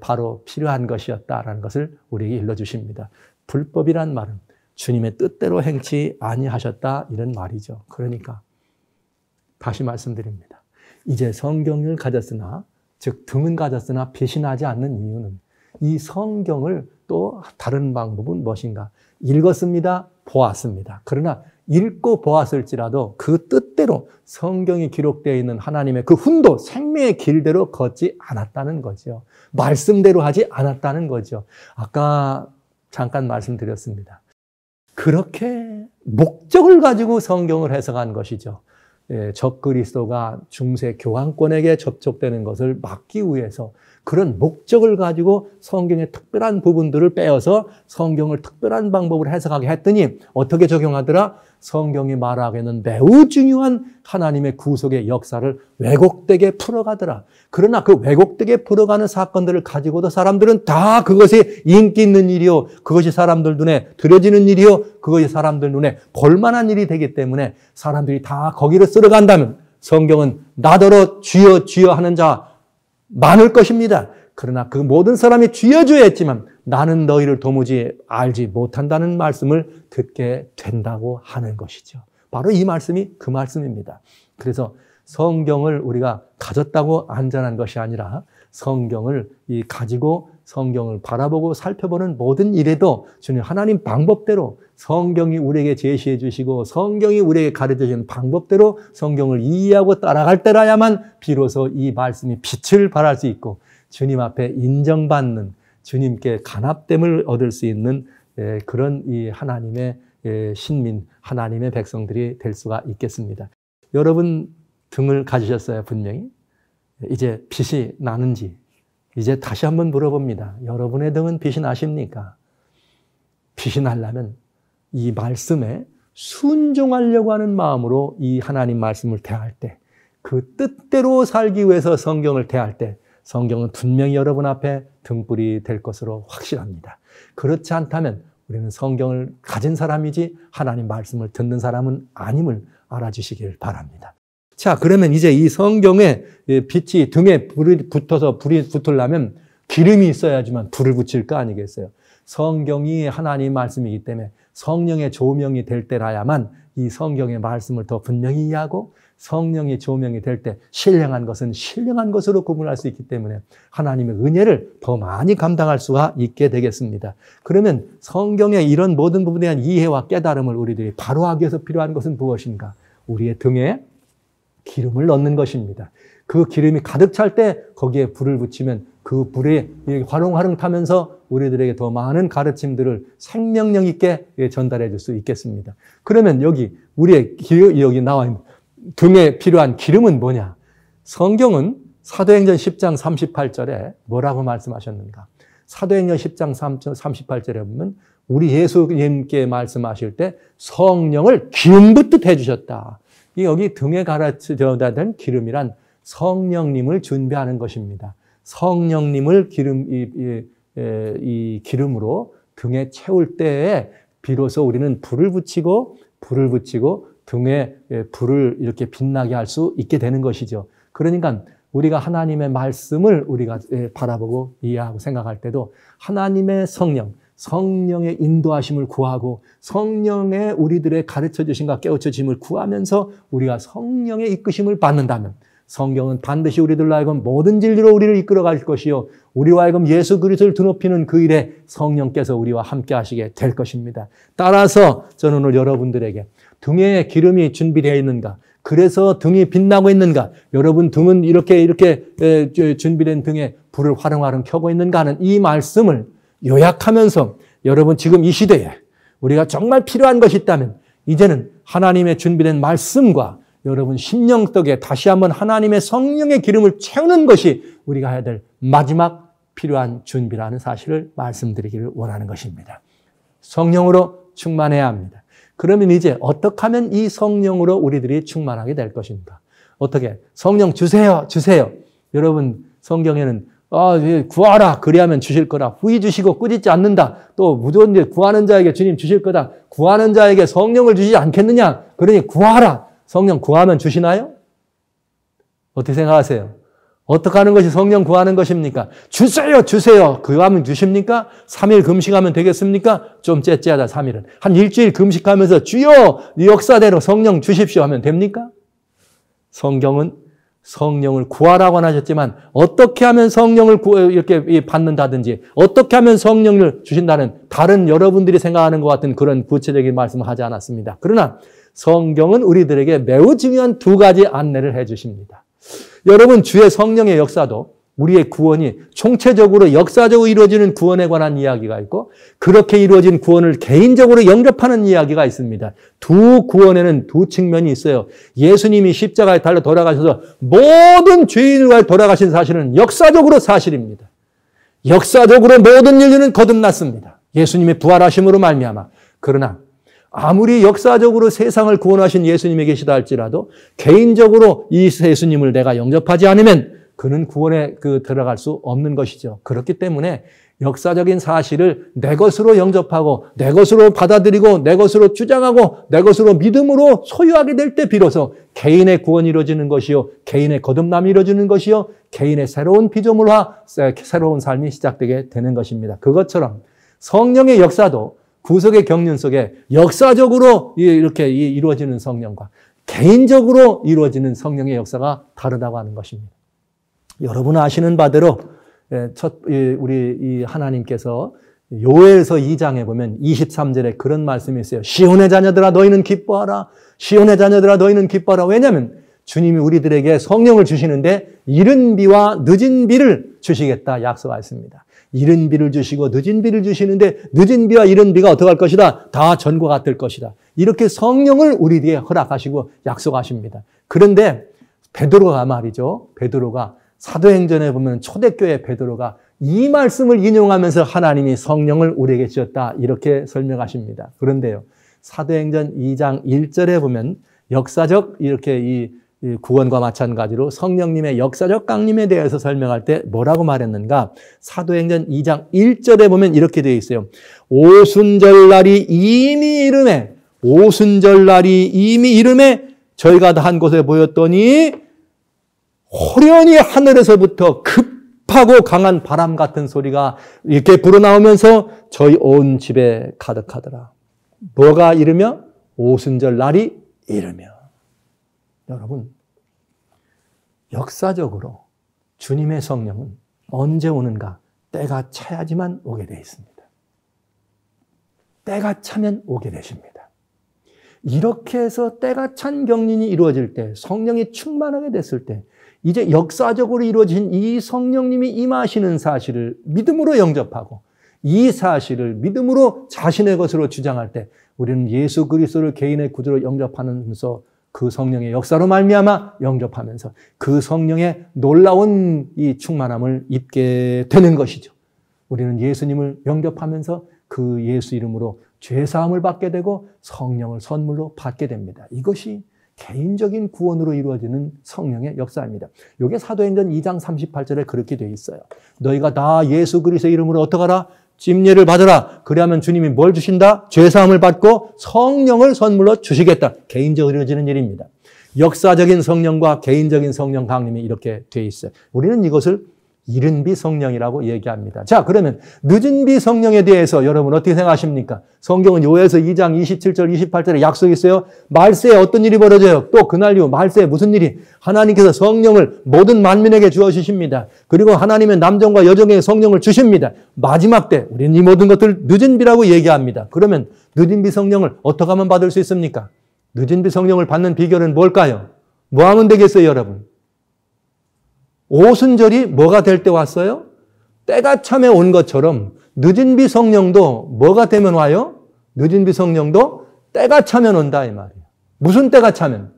A: 바로 필요한 것이었다라는 것을 우리에게 일러주십니다. 불법이란 말은 주님의 뜻대로 행치 아니하셨다 이런 말이죠. 그러니까 다시 말씀드립니다. 이제 성경을 가졌으나 즉 등은 가졌으나 빛이 나지 않는 이유는 이 성경을 또 다른 방법은 무엇인가? 읽었습니다. 보았습니다. 그러나 읽고 보았을지라도 그 뜻대로 성경이 기록되어 있는 하나님의 그 훈도 생명의 길대로 걷지 않았다는 거죠. 말씀대로 하지 않았다는 거죠. 아까 잠깐 말씀드렸습니다. 그렇게 목적을 가지고 성경을 해석한 것이죠. 적그리스도가 중세 교황권에게 접촉되는 것을 막기 위해서 그런 목적을 가지고 성경의 특별한 부분들을 빼어서 성경을 특별한 방법으로 해석하게 했더니 어떻게 적용하더라? 성경이 말하기에는 매우 중요한 하나님의 구속의 역사를 왜곡되게 풀어가더라. 그러나 그 왜곡되게 풀어가는 사건들을 가지고도 사람들은 다 그것이 인기 있는 일이요, 그것이 사람들 눈에 들여지는 일이요, 그것이 사람들 눈에 볼만한 일이 되기 때문에 사람들이 다 거기로 쓸어간다면 성경은 나더러 주여 주여 하는 자 많을 것입니다. 그러나 그 모든 사람이 주여 주여 했지만 나는 너희를 도무지 알지 못한다는 말씀을 듣게 된다고 하는 것이죠. 바로 이 말씀이 그 말씀입니다. 그래서 성경을 우리가 가졌다고 안전한 것이 아니라 성경을 가지고 성경을 바라보고 살펴보는 모든 일에도 주님 하나님 방법대로 성경이 우리에게 제시해 주시고 성경이 우리에게 가르쳐 주는 방법대로 성경을 이해하고 따라갈 때라야만 비로소 이 말씀이 빛을 발할 수 있고 주님 앞에 인정받는 주님께 간합됨을 얻을 수 있는 그런 이 하나님의 신민, 하나님의 백성들이 될 수가 있겠습니다. 여러분 등을 가지셨어요, 분명히. 이제 빛이 나는지 이제 다시 한번 물어봅니다. 여러분의 등은 빛이 나십니까? 빛이 나려면 이 말씀에 순종하려고 하는 마음으로 이 하나님 말씀을 대할 때, 그 뜻대로 살기 위해서 성경을 대할 때 성경은 분명히 여러분 앞에 등불이 될 것으로 확실합니다. 그렇지 않다면 우리는 성경을 가진 사람이지 하나님 말씀을 듣는 사람은 아님을 알아주시길 바랍니다. 자, 그러면 이제 이 성경에 빛이 등에 불이 붙어서 불이 붙으려면 기름이 있어야지만 불을 붙일 거 아니겠어요? 성경이 하나님 말씀이기 때문에 성령의 조명이 될 때라야만 이 성경의 말씀을 더 분명히 이해하고 성령이 조명이 될 때 신령한 것은 신령한 것으로 구분할 수 있기 때문에 하나님의 은혜를 더 많이 감당할 수가 있게 되겠습니다. 그러면 성경의 이런 모든 부분에 대한 이해와 깨달음을 우리들이 바로 하기 위해서 필요한 것은 무엇인가? 우리의 등에 기름을 넣는 것입니다. 그 기름이 가득 찰 때 거기에 불을 붙이면 그 불이 화롱화롱 타면서 우리들에게 더 많은 가르침들을 생명력 있게 전달해 줄 수 있겠습니다. 그러면 여기 우리의 여기 나와 있는 등에 필요한 기름은 뭐냐? 성경은 사도행전 10장 38절에 뭐라고 말씀하셨는가? 사도행전 10장 38절에 보면 우리 예수님께 말씀하실 때 성령을 기름 붓듯 해주셨다. 여기 등에 가르쳐야 된 기름이란 성령님을 준비하는 것입니다. 성령님을 이 기름으로 등에 채울 때에 비로소 우리는 불을 붙이고 등에 불을 이렇게 빛나게 할 수 있게 되는 것이죠. 그러니까 우리가 하나님의 말씀을 우리가 바라보고 이해하고 생각할 때도 하나님의 성령의 인도하심을 구하고 성령의 우리들의 가르쳐 주심과 깨우쳐 주심을 구하면서 우리가 성령의 이끄심을 받는다면 성경은 반드시 우리들로 하여금 모든 진리로 우리를 이끌어 갈 것이요 우리와 하여금 예수 그리스도를 드높이는 그 일에 성령께서 우리와 함께 하시게 될 것입니다. 따라서 저는 오늘 여러분들에게 등에 기름이 준비되어 있는가? 그래서 등이 빛나고 있는가? 여러분 등은 이렇게 준비된 등에 불을 화롱화롱 켜고 있는가 하는 이 말씀을 요약하면서 여러분 지금 이 시대에 우리가 정말 필요한 것이 있다면 이제는 하나님의 준비된 말씀과 여러분 심령떡에 다시 한번 하나님의 성령의 기름을 채우는 것이 우리가 해야 될 마지막 필요한 준비라는 사실을 말씀드리기를 원하는 것입니다. 성령으로 충만해야 합니다. 그러면 이제 어떻게 하면 이 성령으로 우리들이 충만하게 될 것인가? 어떻게? 성령 주세요. 여러분 성경에는 구하라 그리하면 주실 거라. 후히 주시고 꾸짖지 않는다. 또 무조건 구하는 자에게 주님 주실 거다. 구하는 자에게 성령을 주시지 않겠느냐? 그러니 구하라. 성령 구하면 주시나요? 어떻게 생각하세요? 어떻게 하는 것이 성령 구하는 것입니까? 주세요. 구하면 주십니까? 3일 금식하면 되겠습니까? 좀 째째하다 3일은. 한 일주일 금식하면서 주여 네 역사대로 성령 주십시오 하면 됩니까? 성경은 성령을 구하라고 하셨지만 어떻게 하면 성령을 이렇게 받는다든지 어떻게 하면 성령을 주신다는 다른 여러분들이 생각하는 것 같은 그런 구체적인 말씀을 하지 않았습니다. 그러나 성경은 우리들에게 매우 중요한 두 가지 안내를 해 주십니다. 여러분 주의 성령의 역사도 우리의 구원이 총체적으로 역사적으로 이루어지는 구원에 관한 이야기가 있고 그렇게 이루어진 구원을 개인적으로 영접하는 이야기가 있습니다. 두 구원에는 두 측면이 있어요. 예수님이 십자가에 달려 돌아가셔서 모든 죄인을 위하여 돌아가신 사실은 역사적으로 사실입니다. 역사적으로 모든 인류는 거듭났습니다. 예수님의 부활하심으로 말미암아. 그러나 아무리 역사적으로 세상을 구원하신 예수님이 계시다 할지라도 개인적으로 이 예수님을 내가 영접하지 않으면 그는 구원에 들어갈 수 없는 것이죠. 그렇기 때문에 역사적인 사실을 내 것으로 영접하고 내 것으로 받아들이고 내 것으로 주장하고 내 것으로 믿음으로 소유하게 될 때 비로소 개인의 구원이 이루어지는 것이요 개인의 거듭남이 이루어지는 것이요 개인의 새로운 피조물화 새로운 삶이 시작되게 되는 것입니다. 그것처럼 성령의 역사도 구속의 경륜 속에 역사적으로 이렇게 이루어지는 성령과 개인적으로 이루어지는 성령의 역사가 다르다고 하는 것입니다. 여러분 아시는 바대로 우리 하나님께서 요엘서 2장에 보면 23절에 그런 말씀이 있어요. 시온의 자녀들아 너희는 기뻐하라. 시온의 자녀들아 너희는 기뻐하라. 왜냐하면 주님이 우리들에게 성령을 주시는데 이른 비와 늦은 비를 주시겠다 약속하였습니다. 이른 비를 주시고 늦은 비를 주시는데 늦은 비와 이른 비가 어떻게 할 것이다? 다 전과 같을 것이다. 이렇게 성령을 우리에게 허락하시고 약속하십니다. 그런데 베드로가 말이죠. 베드로가 사도행전에 보면 초대교회 베드로가 이 말씀을 인용하면서 하나님이 성령을 우리에게 주셨다 이렇게 설명하십니다. 그런데요. 사도행전 2장 1절에 보면 역사적 이렇게 이 구원과 마찬가지로 성령님의 역사적 강림에 대해서 설명할 때 뭐라고 말했는가? 사도행전 2장 1절에 보면 이렇게 되어 있어요. 오순절날이 이미 이름에 저희가 다 한 곳에 모였더니 호련히 하늘에서부터 급하고 강한 바람 같은 소리가 이렇게 불어나오면서 저희 온 집에 가득하더라. 뭐가 이르며? 오순절날이 이르며. 여러분, 역사적으로 주님의 성령은 언제 오는가? 때가 차야지만 오게 되어 있습니다. 때가 차면 오게 되십니다. 이렇게 해서 때가 찬 경륜이 이루어질 때, 성령이 충만하게 됐을 때, 이제 역사적으로 이루어진 이 성령님이 임하시는 사실을 믿음으로 영접하고 이 사실을 믿음으로 자신의 것으로 주장할 때 우리는 예수 그리스도를 개인의 구주로 영접하면서 그 성령의 역사로 말미암아 영접하면서 그 성령의 놀라운 이 충만함을 입게 되는 것이죠. 우리는 예수님을 영접하면서 그 예수 이름으로 죄사함을 받게 되고 성령을 선물로 받게 됩니다. 이것이 개인적인 구원으로 이루어지는 성령의 역사입니다. 이게 사도행전 2장 38절에 그렇게 되어 있어요. 너희가 다 예수 그리스도의 이름으로 어떡하라? 침례를 받으라. 그리하면 주님이 뭘 주신다? 죄사함을 받고 성령을 선물로 주시겠다. 개인적으로 이루어지는 일입니다. 역사적인 성령과 개인적인 성령 강림이 이렇게 되어 있어요. 우리는 이것을 이른 비 성령이라고 얘기합니다. 자, 그러면 늦은 비 성령에 대해서 여러분 어떻게 생각하십니까? 성경은 요에서 2장 27절, 28절에 약속이 있어요. 말세에 어떤 일이 벌어져요? 또 그날 이후 말세에 무슨 일이? 하나님께서 성령을 모든 만민에게 주어주십니다. 그리고 하나님의 남정과 여정의 성령을 주십니다. 마지막 때 우리는 이 모든 것들 늦은 비라고 얘기합니다. 그러면 늦은 비 성령을 어떻게 하면 받을 수 있습니까? 늦은 비 성령을 받는 비결은 뭘까요? 뭐 하면 되겠어요, 여러분? 오순절이 뭐가 될 때 왔어요? 때가 참에 온 것처럼 늦은 비 성령도 뭐가 되면 와요? 늦은 비 성령도 때가 차면 온다 이 말이에요. 무슨 때가 차면?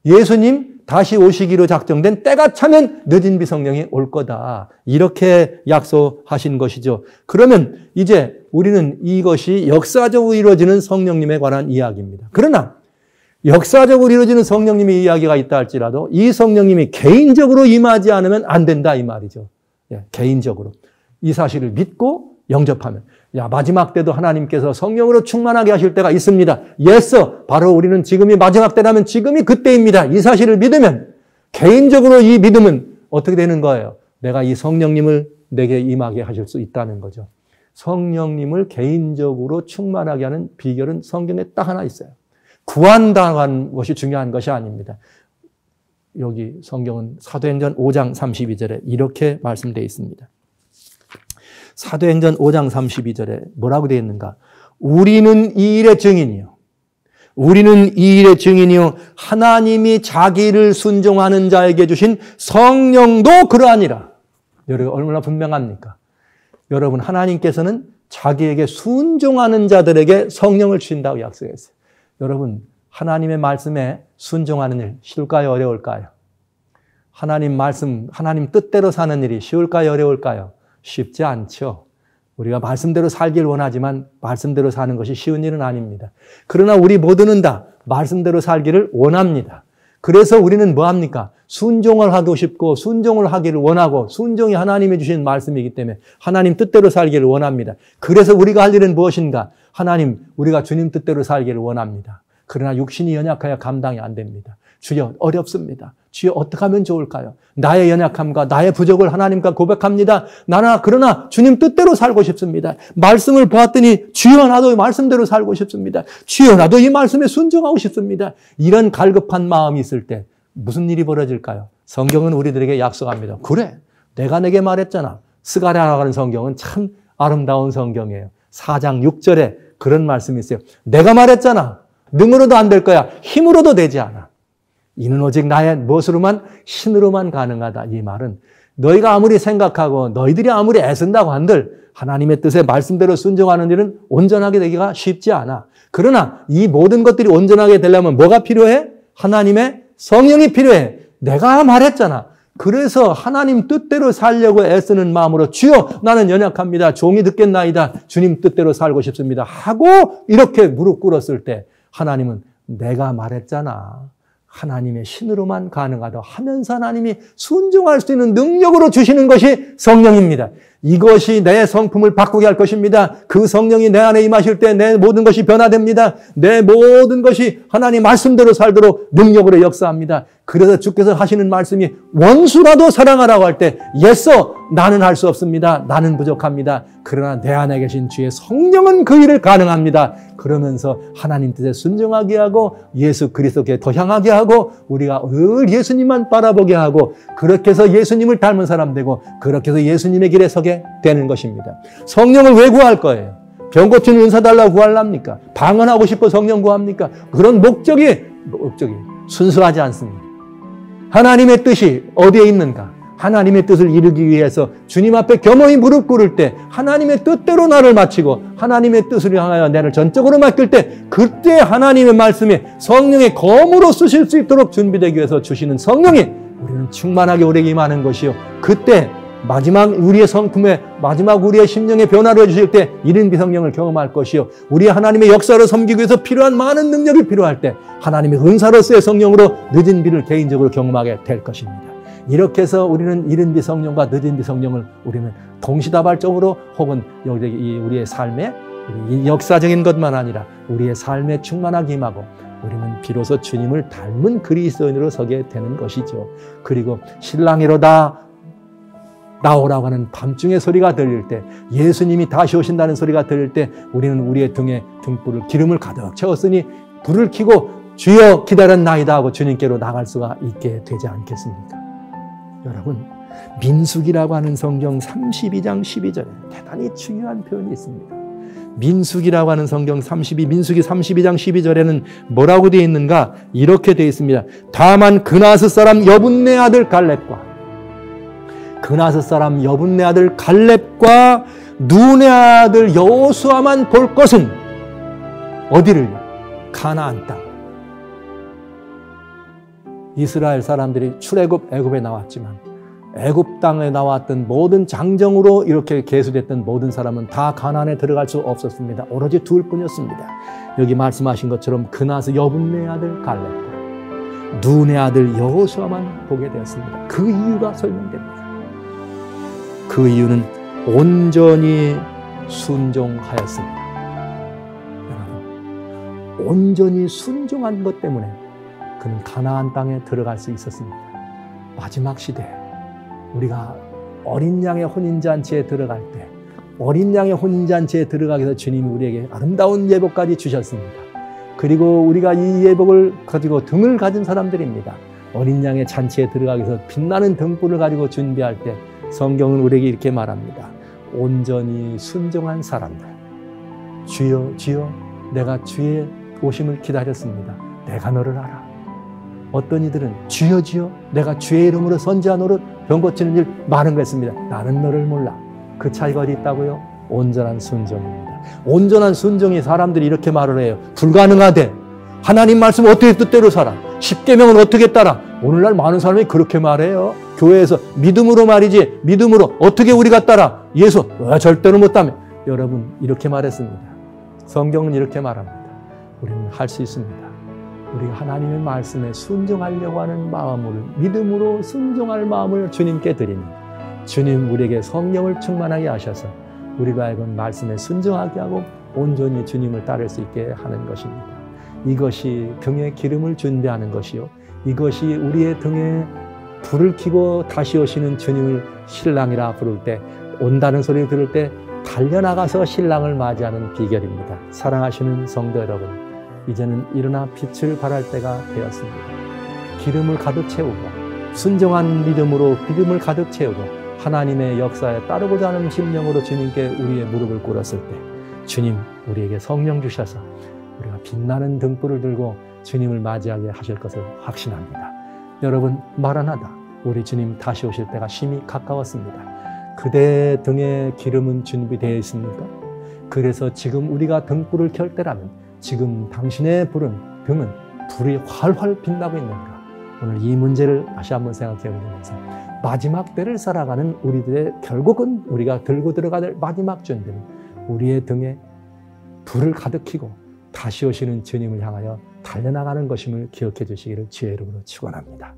A: 예수님 다시 오시기로 작정된 때가 차면 늦은 비 성령이 올 거다. 이렇게 약속하신 것이죠. 그러면 이제 우리는 이것이 역사적으로 이루어지는 성령님에 관한 이야기입니다. 그러나 역사적으로 이루어지는 성령님의 이야기가 있다 할지라도 이 성령님이 개인적으로 임하지 않으면 안 된다 이 말이죠. 예, 개인적으로. 이 사실을 믿고 영접하면 마지막 때도 하나님께서 성령으로 충만하게 하실 때가 있습니다. 예스! 바로 우리는 지금이 마지막 때라면 지금이 그때입니다. 이 사실을 믿으면 개인적으로 이 믿음은 어떻게 되는 거예요? 내가 이 성령님을 내게 임하게 하실 수 있다는 거죠. 성령님을 개인적으로 충만하게 하는 비결은 성경에 딱 하나 있어요. 구한다는 것이 중요한 것이 아닙니다. 여기 성경은 사도행전 5장 32절에 이렇게 말씀되어 있습니다. 사도행전 5장 32절에 뭐라고 되어 있는가? 우리는 이 일의 증인이요. 우리는 이 일의 증인이요. 하나님이 자기를 순종하는 자에게 주신 성령도 그러하니라. 여러분 얼마나 분명합니까? 여러분 하나님께서는 자기에게 순종하는 자들에게 성령을 주신다고 약속했어요. 여러분 하나님의 말씀에 순종하는 일 쉬울까요? 어려울까요? 하나님 말씀, 하나님 뜻대로 사는 일이 쉬울까요? 어려울까요? 쉽지 않죠. 우리가 말씀대로 살길 원하지만 말씀대로 사는 것이 쉬운 일은 아닙니다. 그러나 우리 모두는 다 말씀대로 살기를 원합니다. 그래서 우리는 뭐합니까? 순종을 하고 싶고 순종을 하기를 원하고 순종이 하나님이 주신 말씀이기 때문에 하나님 뜻대로 살기를 원합니다. 그래서 우리가 할 일은 무엇인가? 하나님, 우리가 주님 뜻대로 살기를 원합니다. 그러나 육신이 연약하여 감당이 안 됩니다. 주여, 어렵습니다. 주여, 어떻게 하면 좋을까요? 나의 연약함과 나의 부족을 하나님과 고백합니다. 그러나 주님 뜻대로 살고 싶습니다. 말씀을 보았더니 주여, 나도 말씀대로 살고 싶습니다. 주여, 나도 이 말씀에 순종하고 싶습니다. 이런 갈급한 마음이 있을 때 무슨 일이 벌어질까요? 성경은 우리들에게 약속합니다. 그래, 내가 내게 말했잖아. 스가랴라고 하는 성경은 참 아름다운 성경이에요. 4장 6절에 그런 말씀이 있어요. 내가 말했잖아. 능으로도 안 될 거야. 힘으로도 되지 않아. 이는 오직 나의 무엇으로만? 신으로만 가능하다. 이 말은 너희가 아무리 생각하고 너희들이 아무리 애쓴다고 한들 하나님의 뜻에 말씀대로 순종하는 일은 온전하게 되기가 쉽지 않아. 그러나 이 모든 것들이 온전하게 되려면 뭐가 필요해? 하나님의 성령이 필요해. 내가 말했잖아. 그래서 하나님 뜻대로 살려고 애쓰는 마음으로 주여, 나는 연약합니다. 종이 듣겠나이다. 주님 뜻대로 살고 싶습니다. 하고 이렇게 무릎 꿇었을 때 하나님은 내가 말했잖아. 하나님의 신으로만 가능하다 하면서 하나님이 순종할 수 있는 능력으로 주시는 것이 성령입니다. 이것이 내 성품을 바꾸게 할 것입니다. 그 성령이 내 안에 임하실 때 내 모든 것이 변화됩니다. 내 모든 것이 하나님 말씀대로 살도록 능력으로 역사합니다. 그래서 주께서 하시는 말씀이 원수라도 사랑하라고 할 때 예서 나는 할 수 없습니다. 나는 부족합니다. 그러나 내 안에 계신 주의 성령은 그 일을 가능합니다. 그러면서 하나님 뜻에 순종하게 하고 예수 그리스도께 더 향하게 하고 우리가 늘 예수님만 바라보게 하고 그렇게 해서 예수님을 닮은 사람 되고 그렇게 해서 예수님의 길에 서게 되는 것입니다. 성령을 왜 구할 거예요? 병 고치는 은사 달라고 구하랍니까? 방언하고 싶어 성령 구합니까? 그런 목적이 순수하지 않습니다. 하나님의 뜻이 어디에 있는가? 하나님의 뜻을 이루기 위해서 주님 앞에 겸허히 무릎 꿇을 때 하나님의 뜻대로 나를 마치고 하나님의 뜻을 향하여 나를 전적으로 맡길 때 그때 하나님의 말씀에 성령의 검으로 쓰실 수 있도록 준비되기 위해서 주시는 성령이 우리는 충만하게 우리에게 임하는 것이요. 그때 마지막 우리의 성품에 마지막 우리의 심령의 변화를 해주실 때 이른 비성령을 경험할 것이요. 우리 하나님의 역사를 섬기기 위해서 필요한 많은 능력이 필요할 때 하나님의 은사로서의 성령으로 늦은 비를 개인적으로 경험하게 될 것입니다. 이렇게 해서 우리는 이른 비성령과 늦은 비성령을 우리는 동시다발적으로 혹은 우리의 삶에 역사적인 것만 아니라 우리의 삶에 충만하게 임하고 우리는 비로소 주님을 닮은 그리스도인으로 서게 되는 것이죠. 그리고 신랑이로다 나오라고 하는 밤중의 소리가 들릴 때 예수님이 다시 오신다는 소리가 들릴 때 우리는 우리의 등에 등불을 기름을 가득 채웠으니 불을 켜고 주여 기다렸나이다 하고 주님께로 나갈 수가 있게 되지 않겠습니까? 여러분, 민수기라고 하는 성경 32장 12절에 대단히 중요한 표현이 있습니다. 민수기라고 하는 성경 민수기 32장 12절에는 뭐라고 되어 있는가? 이렇게 되어 있습니다. 다만 그나스 사람 여분네 아들 갈렙과 그나스 사람 여분네 아들 갈렙과 눈의 아들 여호수아만 볼 것은 어디를? 가나안 땅. 이스라엘 사람들이 출애굽 애굽에 나왔지만 애굽 땅에 나왔던 모든 장정으로 이렇게 계수됐던 모든 사람은 다 가나안에 들어갈 수 없었습니다. 오로지 둘 뿐이었습니다. 여기 말씀하신 것처럼 그나스 여분네 아들 갈렙과 눈의 아들 여호수아만 보게 되었습니다. 그 이유가 설명됩니다. 그 이유는 온전히 순종하였습니다. 여러분, 온전히 순종한 것 때문에 그는 가나안 땅에 들어갈 수 있었습니다. 마지막 시대에 우리가 어린 양의 혼인잔치에 들어갈 때 어린 양의 혼인잔치에 들어가기 위해서 주님이 우리에게 아름다운 예복까지 주셨습니다. 그리고 우리가 이 예복을 가지고 등을 가진 사람들입니다. 어린 양의 잔치에 들어가기 위해서 빛나는 등불을 가지고 준비할 때 성경은 우리에게 이렇게 말합니다. 온전히 순종한 사람들, 주여 주여 내가 주의 오심을 기다렸습니다. 내가 너를 알아. 어떤 이들은 주여 주여 내가 주의 이름으로 선지한 노릇 병 고치는 일 많은 거 했습니다. 나는 너를 몰라. 그 차이가 어디 있다고요? 온전한 순종입니다. 온전한 순종이 사람들이 이렇게 말을 해요. 불가능하대. 하나님 말씀 어떻게 뜻대로 살아? 10계명은 어떻게 따라? 오늘날 많은 사람이 그렇게 말해요. 교회에서 믿음으로 말이지 믿음으로 어떻게 우리가 따라? 예수 절대로 못하며. 여러분 이렇게 말했습니다. 성경은 이렇게 말합니다. 우리는 할 수 있습니다. 우리가 하나님의 말씀에 순종하려고 하는 마음을 믿음으로 순종할 마음을 주님께 드리니 주님 우리에게 성령을 충만하게 하셔서 우리가 알건 말씀에 순종하게 하고 온전히 주님을 따를 수 있게 하는 것입니다. 이것이 등에 기름을 준비하는 것이요. 이것이 우리의 등에 불을 켜고 다시 오시는 주님을 신랑이라 부를 때 온다는 소리를 들을 때 달려나가서 신랑을 맞이하는 비결입니다. 사랑하시는 성도 여러분, 이제는 일어나 빛을 발할 때가 되었습니다. 기름을 가득 채우고 순종한 믿음으로 믿음을 가득 채우고 하나님의 역사에 따르고자 하는 심령으로 주님께 우리의 무릎을 꿇었을 때 주님 우리에게 성령 주셔서 우리가 빛나는 등불을 들고 주님을 맞이하게 하실 것을 확신합니다. 여러분 마라나다, 우리 주님 다시 오실 때가 심히 가까웠습니다. 그대 등에 기름은 준비되어 있습니까? 그래서 지금 우리가 등불을 켤 때라면 지금 당신의 등은 불이 활활 빛나고 있는가? 오늘 이 문제를 다시 한번 생각해 보면서 마지막 때를 살아가는 우리들의 결국은 우리가 들고 들어가야 될 마지막 준비는 우리의 등에 불을 가득 켜고 다시 오시는 주님을 향하여 달려나가는 것임을 기억해 주시기를 주의 이름으로 축원합니다.